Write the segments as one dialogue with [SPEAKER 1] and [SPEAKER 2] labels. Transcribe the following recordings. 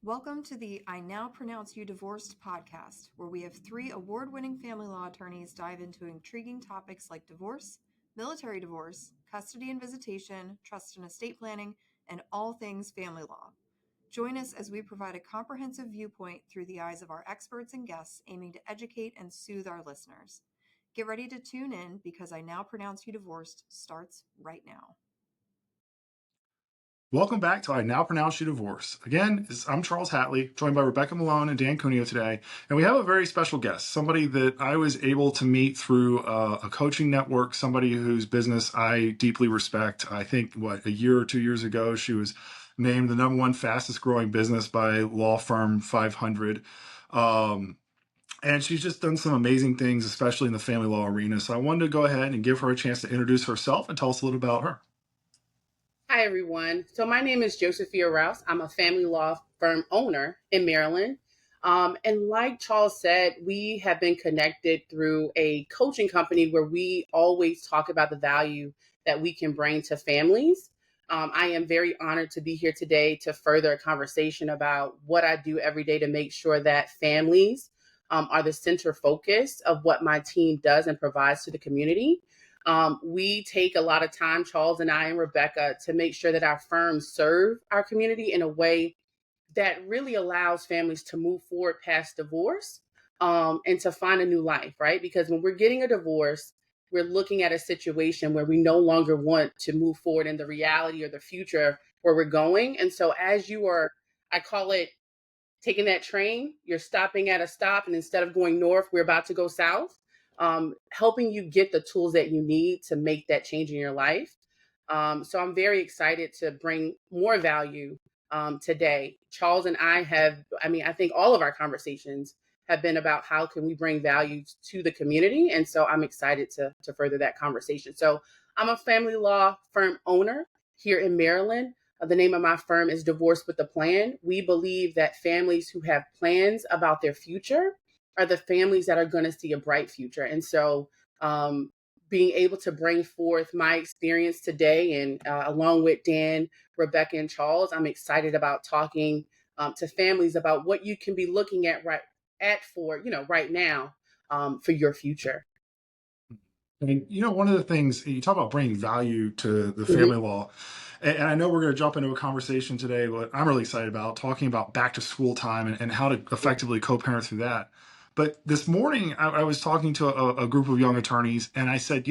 [SPEAKER 1] Welcome to the I Now Pronounce You Divorced podcast, where we have three award-winning family law attorneys dive into intriguing topics like divorce, military divorce, custody and visitation, trust and estate planning, and all things family law. Join us as we provide a comprehensive viewpoint through the eyes of our experts and guests, aiming to educate and soothe our listeners. Get ready to tune in because I Now Pronounce You Divorced starts right now.
[SPEAKER 2] Welcome back to I Now Pronounce You Divorce. Again, I'm Charles Hatley, joined by Rebecca Melone and Dan Cuneo today. And we have a very special guest, somebody that I was able to meet through a coaching network, somebody whose business I deeply respect. I think, a year or 2 years ago, she was named the #1 fastest growing business by Law Firm 500. And she's just done some amazing things, especially in the family law arena. So I wanted to go ahead and give her a chance to introduce herself and tell us a little about her.
[SPEAKER 3] Hi, everyone. So my name is Josephia Rouse. I'm a family law firm owner in Maryland. And like Charles said, we have been connected through a coaching company where we always talk about the value that we can bring to families. I am very honored to be here today to further a conversation about what I do every day to make sure that families are the center focus of what my team does and provides to the community. We take a lot of time, Charles and I and Rebecca, to make sure that our firms serve our community in a way that really allows families to move forward past divorce and to find a new life, right? Because when we're getting a divorce, we're looking at a situation where we no longer want to move forward in the reality or the future where we're going. And so as you are, I call it taking that train, you're stopping at a stop, and instead of going north, we're about to go south, helping you get the tools that you need to make that change in your life. So I'm very excited to bring more value today. Charles and I I think all of our conversations have been about how can we bring value to the community. And so I'm excited to further that conversation. So I'm a family law firm owner here in Maryland. The name of my firm is Divorce with a Plan. We believe that families who have plans about their future are the families that are going to see a bright future. And so being able to bring forth my experience today and along with Dan, Rebecca, and Charles, I'm excited about talking to families about what you can be looking at right now for your future.
[SPEAKER 2] And one of the things you talk about bringing value to the
[SPEAKER 3] Mhm.
[SPEAKER 2] family law, and I know we're going to jump into a conversation today, but I'm really excited about talking about back to school time and how to
[SPEAKER 3] Yeah.
[SPEAKER 2] effectively co-parent through that. But this morning, I was talking to a group of young attorneys, and I said,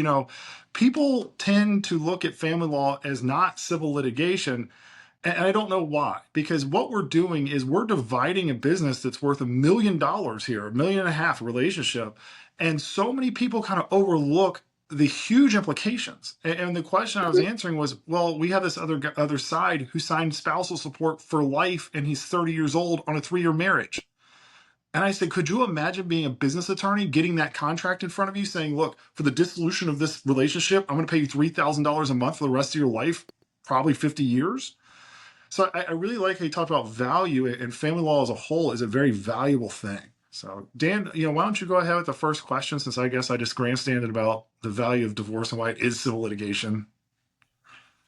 [SPEAKER 2] people tend to look at family law as not civil litigation. And I don't know why, because what we're doing is we're dividing a business that's worth $1 million here, $1.5 million relationship. And so many people kind of overlook the huge implications. And the question I was answering was, well, we have this other side who signed spousal support for life, and he's 30 years old on a 3-year marriage. And I said, could you imagine being a business attorney, getting that contract in front of you saying, look, for the dissolution of this relationship, I'm going to pay you $3,000 a month for the rest of your life, probably 50 years? So I really like how you talked about value, and family law as a whole is a very valuable thing. So Dan, why don't you go ahead with the first question, since I guess I just grandstanded about the value of divorce and why it is civil litigation.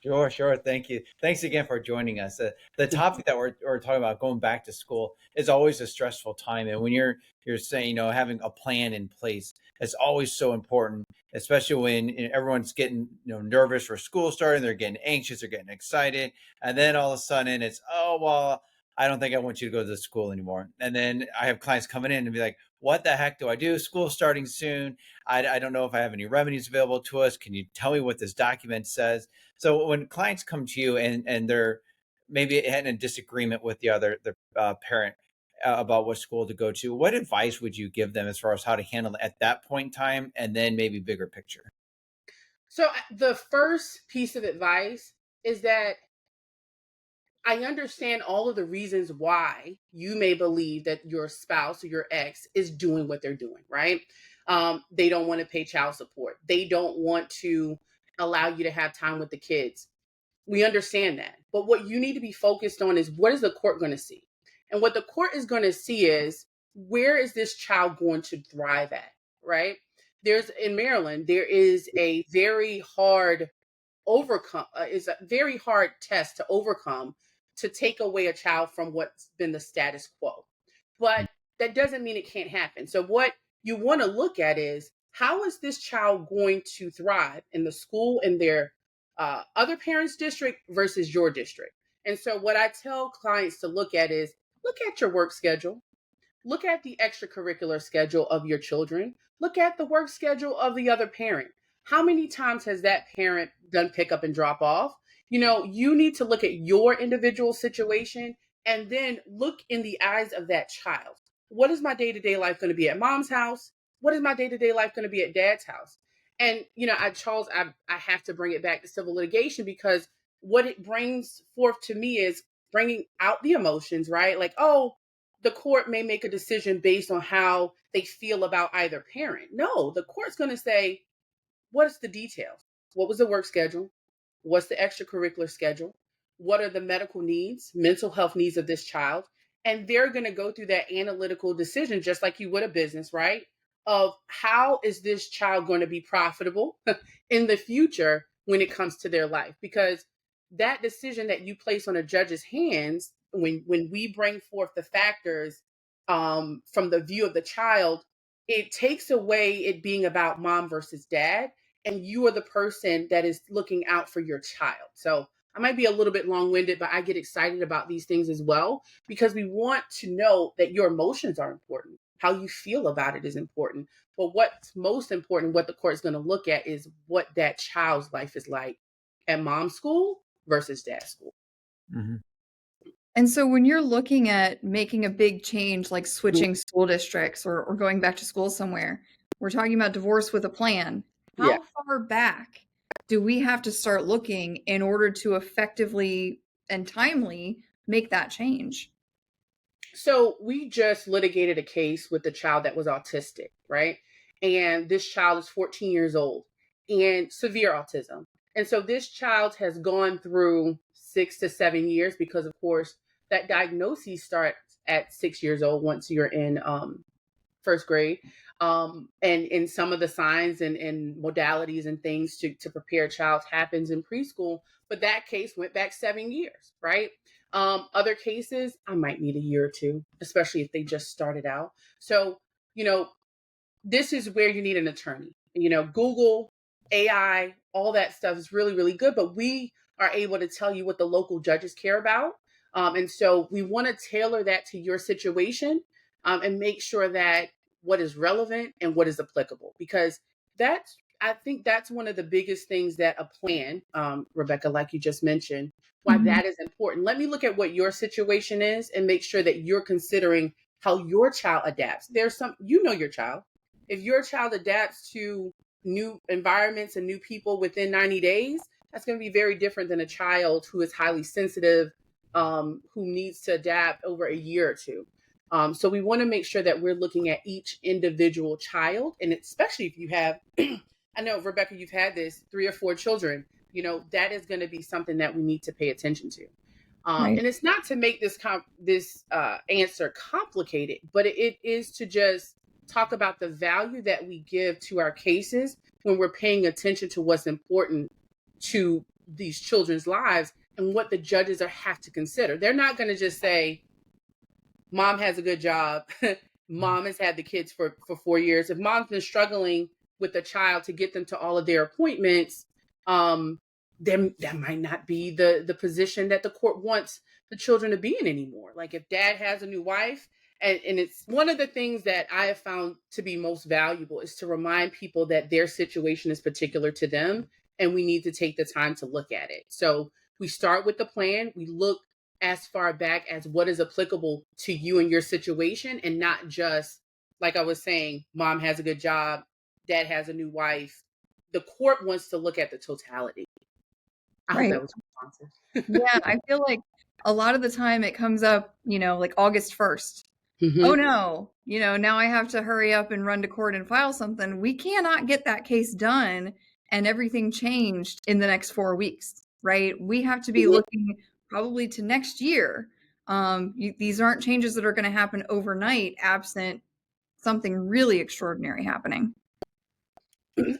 [SPEAKER 4] Sure. Thank you. Thanks again for joining us. The topic that we're talking about, going back to school, is always a stressful time. And when you're saying, having a plan in place, it's always so important, especially when everyone's getting nervous for school starting, they're getting anxious, they're getting excited. And then all of a sudden it's, oh, well, I don't think I want you to go to the school anymore. And then I have clients coming in and be like, what the heck do I do? School's starting soon. I don't know if I have any remedies available to us. Can you tell me what this document says? So when clients come to you and they're maybe in a disagreement with the parent about what school to go to, what advice would you give them as far as how to handle it at that point in time, and then maybe bigger picture?
[SPEAKER 3] So the first piece of advice is that I understand all of the reasons why you may believe that your spouse or your ex is doing what they're doing, right? They don't want to pay child support. They don't want to allow you to have time with the kids. We understand that. But what you need to be focused on is, what is the court going to see? And what the court is going to see is, where is this child going to thrive at, right? In Maryland, there is a very hard overcome, is a very hard test to overcome to take away a child from what's been the status quo. But that doesn't mean it can't happen. So what you want to look at is, how is this child going to thrive in the school, in their other parents' district versus your district? And so what I tell clients to look at is, look at your work schedule. Look at the extracurricular schedule of your children. Look at the work schedule of the other parent. How many times has that parent done pick up and drop off? You need to look at your individual situation and then look in the eyes of that child. What is my day-to-day life going to be at mom's house? What is my day-to-day life going to be at dad's house? And, Charles, I have to bring it back to civil litigation, because what it brings forth to me is bringing out the emotions, right? Like, oh, the court may make a decision based on how they feel about either parent. No, the court's going to say, what is the details? What was the work schedule? What's the extracurricular schedule? What are the medical needs, mental health needs of this child? And they're going to go through that analytical decision, just like you would a business, right? Of how is this child going to be profitable in the future when it comes to their life? Because that decision that you place on a judge's hands, when we bring forth the factors from the view of the child, it takes away it being about mom versus dad, and you are the person that is looking out for your child. So I might be a little bit long-winded, but I get excited about these things as well, because we want to know that your emotions are important. How you feel about it is important. But what's most important, what the court is going to look at, is what that child's life is like at mom's school versus dad's school.
[SPEAKER 4] Mm-hmm.
[SPEAKER 1] And so when you're looking at making a big change, like switching school districts or going back to school somewhere, we're talking about divorce with a plan. How far back do we have to start looking in order to effectively and timely make that change?
[SPEAKER 3] So we just litigated a case with a child that was autistic, right? And this child is 14 years old and severe autism. And so this child has gone through 6 to 7 years, because, of course, that diagnosis starts at 6 years old once you're in first grade. And some of the signs and modalities and things to prepare a child happens in preschool. But that case went back 7 years, right? Other cases, I might need a year or two, especially if they just started out. So, this is where you need an attorney. Google, AI, all that stuff is really, really good, but we are able to tell you what the local judges care about. And so we want to tailor that to your situation, and make sure that what is relevant and what is applicable, because I think that's one of the biggest things that a plan, Rebecca, like you just mentioned, why that is important. Let me look at what your situation is and make sure that you're considering how your child adapts. There's your child. If your child adapts to new environments and new people within 90 days, that's going to be very different than a child who is highly sensitive, who needs to adapt over a year or two. So we want to make sure that we're looking at each individual child, and especially if you have, I know, Rebecca, you've had this 3 or 4 children, that is going to be something that we need to pay attention to.
[SPEAKER 1] Right.
[SPEAKER 3] And it's not to make this answer complicated, but it is to just talk about the value that we give to our cases when we're paying attention to what's important to these children's lives and what the judges have to consider. They're not going to just say, mom has a good job. Mom has had the kids for 4 years. If mom's been struggling with a child to get them to all of their appointments, then that might not be the position that the court wants the children to be in anymore. Like if dad has a new wife, and it's one of the things that I have found to be most valuable is to remind people that their situation is particular to them, and we need to take the time to look at it. So we start with the plan. We look as far back as what is applicable to you and your situation, and not just, like I was saying, mom has a good job, dad has a new wife. The court wants to look at the totality. I hope that was responsive.
[SPEAKER 1] Yeah, I feel like a lot of the time it comes up, like August 1st.
[SPEAKER 3] Mm-hmm.
[SPEAKER 1] Oh no, now I have to hurry up and run to court and file something. We cannot get that case done and everything changed in the next 4 weeks, right? We have to be looking probably to next year. These aren't changes that are going to happen overnight, absent something really extraordinary happening.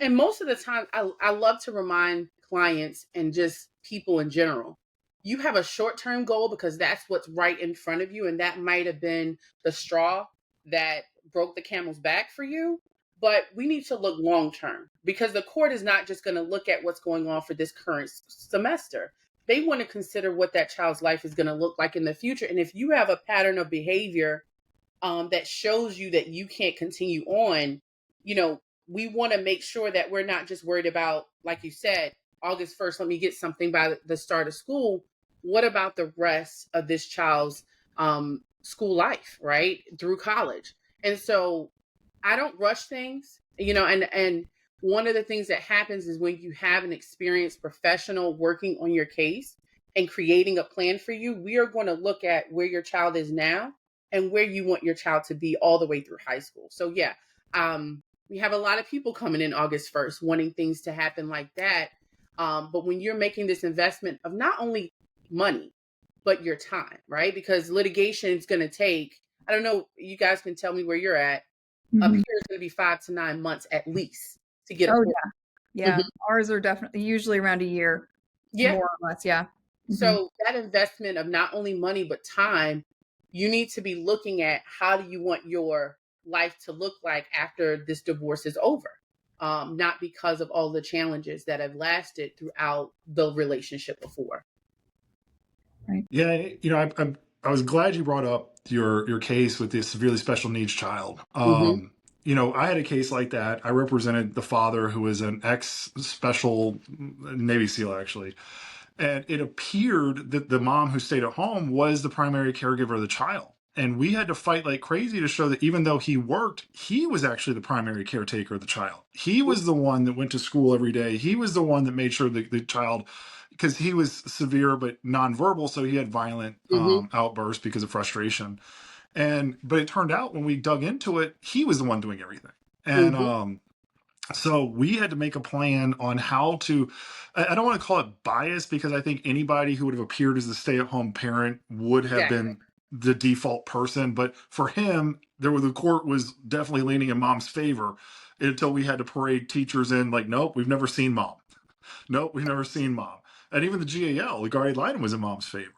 [SPEAKER 3] And most of the time, I love to remind clients and just people in general, you have a short-term goal because that's what's right in front of you, and that might have been the straw that broke the camel's back for you. But we need to look long-term, because the court is not just going to look at what's going on for this current semester. They want to consider what that child's life is going to look like in the future. And if you have a pattern of behavior that shows you that you can't continue on, we want to make sure that we're not just worried about, like you said, August 1st, let me get something by the start of school. What about the rest of this child's school life, right? Through college. And so I don't rush things, and one of the things that happens is when you have an experienced professional working on your case and creating a plan for you, we are going to look at where your child is now and where you want your child to be all the way through high school. So yeah, we have a lot of people coming in August 1st wanting things to happen like that. But when you're making this investment of not only money, but your time, right? Because litigation is going to take, I don't know, you guys can tell me where you're at. Up here is going to be 5 to 9 months at least to get a court.
[SPEAKER 1] Yeah. Ours are definitely usually around a year.
[SPEAKER 3] Yeah.
[SPEAKER 1] More or less. Yeah.
[SPEAKER 3] So that investment of not only money, but time, you need to be looking at how do you want your life to look like after this divorce is over. Not because of all the challenges that have lasted throughout the relationship before.
[SPEAKER 1] Right.
[SPEAKER 2] Yeah. I was glad you brought up your case with the severely special needs child. I had a case like that. I represented the father, who was an ex-special Navy SEAL, actually. And it appeared that the mom who stayed at home was the primary caregiver of the child. And we had to fight like crazy to show that even though he worked, he was actually the primary caretaker of the child. He was the one that went to school every day. He was the one that made sure that the child, because he was severe but nonverbal, so he had violent outbursts because of frustration. But it turned out when we dug into it, he was the one doing everything. And so we had to make a plan on how to, I don't want to call it bias, because I think anybody who would have appeared as the stay-at-home parent would have been the default person. But for him, the court was definitely leaning in mom's favor until we had to parade teachers in like, nope, we've never seen mom. Nope, we've never seen mom. And even the GAL, the guardian ad litem, was in mom's favor.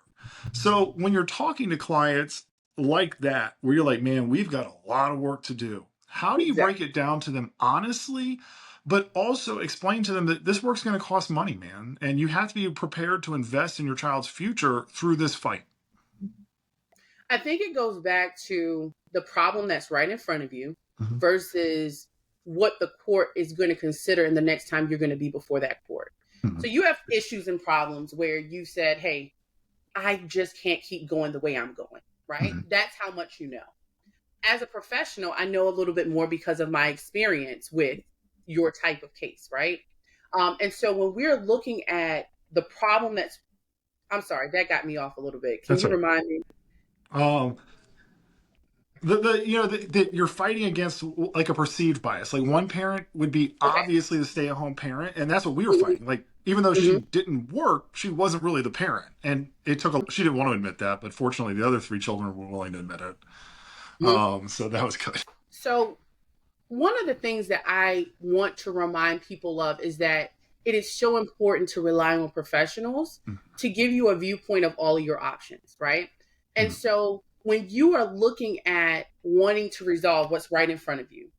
[SPEAKER 2] So when you're talking to clients like that, where you're like, man, we've got a lot of work to do. How do you break it down to them honestly, but also explain to them that this work's going to cost money, man, and you have to be prepared to invest in your child's future through this fight?
[SPEAKER 3] I think it goes back to the problem that's right in front of you versus what the court is going to consider in the next time you're going to be before that court. So you have issues and problems where you said, hey, I just can't keep going the way I'm going, right? That's how much you know. As a professional, I know a little bit more because of my experience with your type of case, right? And so when we're looking at the problem I'm sorry, that got me off a little bit. Can you remind me?
[SPEAKER 2] That you're fighting against like a perceived bias. Like one parent would be obviously the stay-at-home parent, and that's what we were fighting. Like even though she didn't work, she wasn't really the parent, and she didn't want to admit that, but fortunately the other 3 children were willing to admit it. So that was good.
[SPEAKER 3] So one of the things that I want to remind people of is that it is so important to rely on professionals to give you a viewpoint of all of your options, right? And so when you are looking at wanting to resolve what's right in front of you,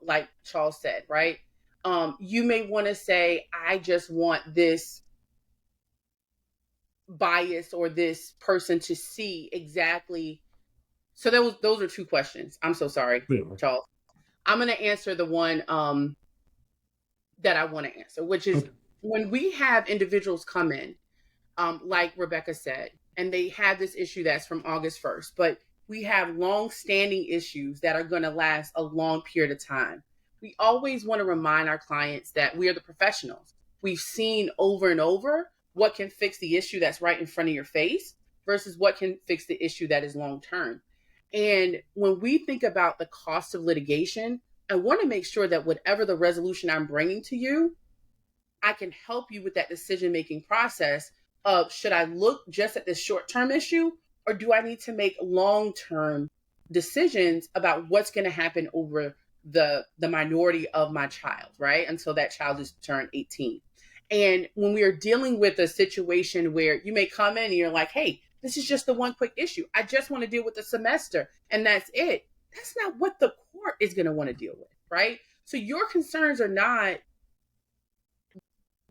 [SPEAKER 3] like Charles said, right? You may want to say, I just want this bias or this person to see exactly. So those are 2 questions. I'm so sorry, Charles. I'm going to answer the one that I want to answer, which is when we have individuals come in, like Rebecca said, and they have this issue that's from August 1st, but we have long-standing issues that are going to last a long period of time. We always want to remind our clients that we are the professionals. We've seen over and over what can fix the issue that's right in front of your face versus what can fix the issue that is long-term. And when we think about the cost of litigation, I want to make sure that whatever the resolution I'm bringing to you, I can help you with that decision-making process of, should I look just at this short-term issue, or do I need to make long-term decisions about what's going to happen over the minority of my child, right? Until that child is turned 18. And when we are dealing with a situation where you may come in and you're like, hey, this is just the one quick issue. I just want to deal with the semester and that's it. That's not what the court is going to want to deal with, right? So your concerns are not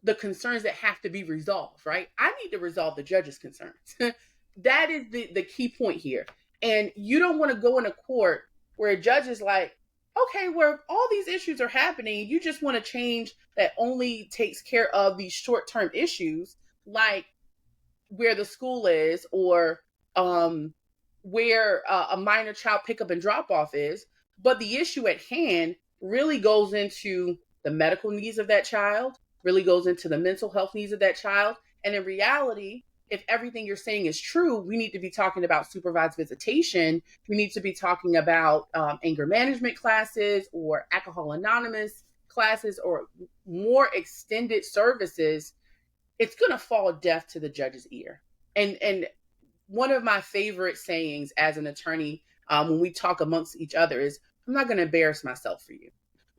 [SPEAKER 3] the concerns that have to be resolved, right? I need to resolve the judge's concerns. That is the key point here. And you don't want to go in a court where a judge is like, okay, where all these issues are happening, you just want to change that only takes care of these short-term issues, like where the school is, or where a minor child pickup and drop off is. But the issue at hand really goes into the medical needs of that child, really goes into the mental health needs of that child. And in reality, if everything you're saying is true, we need to be talking about supervised visitation. We need to be talking about anger management classes or Alcohol Anonymous classes or more extended services. It's going to fall deaf to the judge's ear. And one of my favorite sayings as an attorney when we talk amongst each other is, I'm not going to embarrass myself for you.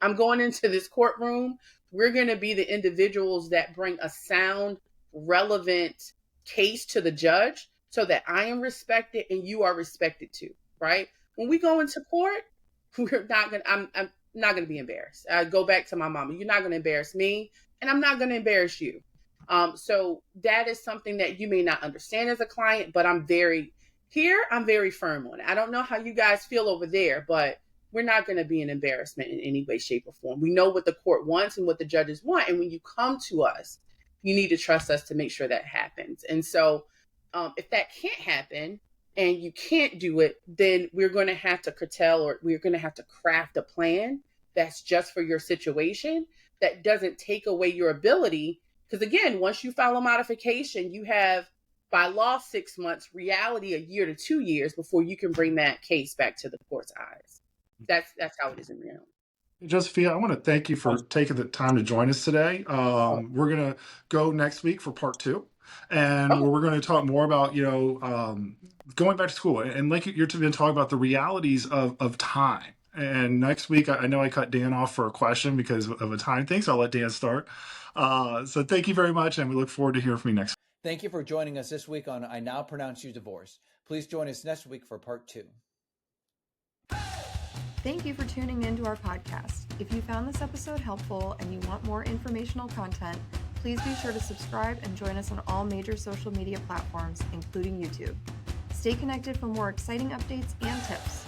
[SPEAKER 3] I'm going into this courtroom. We're going to be the individuals that bring a sound, relevant case to the judge so that I am respected and you are respected too, right? When we go into court, I'm not going to be embarrassed. I go back to my mama. You're not going to embarrass me and I'm not going to embarrass you. So that is something that you may not understand as a client, but I'm very firm on it. I don't know how you guys feel over there, but we're not going to be an embarrassment in any way, shape, or form. We know what the court wants and what the judges want. And when you come to us, you need to trust us to make sure that happens. And so if that can't happen and you can't do it, then we're going to have to curtail, or we're going to have to craft a plan that's just for your situation, that doesn't take away your ability. Because again, once you file a modification, you have by law 6 months, reality 1 year to 2 years before you can bring that case back to the court's eyes. That's how it is in Maryland.
[SPEAKER 2] Josephia, I want to thank you for taking the time to join us today. We're going to go next week for part 2, and we're going to talk more about, going back to school. And like you're been talking about the realities of time. And next week, I know I cut Dan off for a question because of a time thing, so I'll let Dan start. So thank you very much, and we look forward to hearing from you next week.
[SPEAKER 4] Thank you for joining us this week on I Now Pronounce You Divorced. Please join us next week for part 2.
[SPEAKER 1] Thank you for tuning into our podcast. If you found this episode helpful and you want more informational content, please be sure to subscribe and join us on all major social media platforms, including YouTube. Stay connected for more exciting updates and tips.